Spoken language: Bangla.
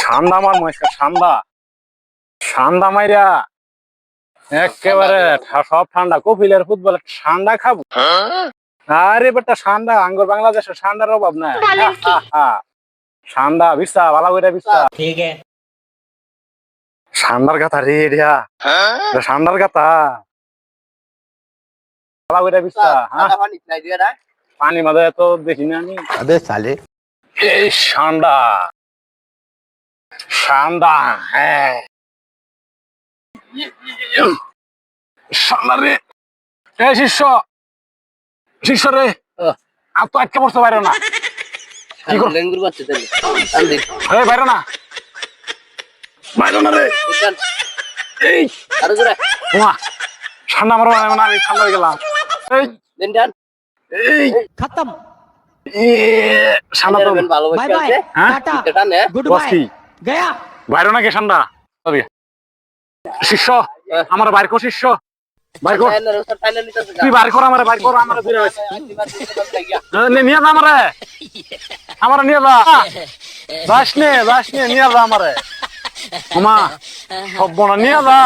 ঠান্ডা আমার মহিষা ঠান্ডা ঠান্ডা মাইরা একেবারে সব ঠান্ডা কপিলের ফুটবলের ঠান্ডা খাবো। আরে বেটা ঠান্ডা আঙ্গুর বাংলাদেশের ঠান্ডার অভাব নাই। ঠান্ডা বিস্তা ভালো করে বিস্তা ठीक है। ঠান্ডার কথা রে রিয়া ঠান্ডার কথা ভালো করে বিস্তা। পানি মাঝে তো দেখি না আমি। अबे साले এই ঠান্ডা ঠান্ডা হ্যাঁ ঠান্ডা রে। এই শিষ্য শিষ্য রে আর তো আটকে পড়তে পারো না। কি করো এই বাইরে না বাইরে না রে। এই উমা ঠান্ডা মারো না আমি ঠান্ডা হয়ে গেলাম। এই এই खत्म। ঠান্ডা তো बाय बाय হ্যাঁ टाटा गुड বস बाय কি गया। বাইরে নাকি ঠান্ডা তবে শিষ্য আমার বাইর কর শিষ্য বাইর কর তুই বাইর কর আমার বাইর কর আমার ফিরে আসে নিয়ে যা আমার নিয়ে যা যাস নে নিয়ে যা আমারে মা সব বোনা নিয়ে যা।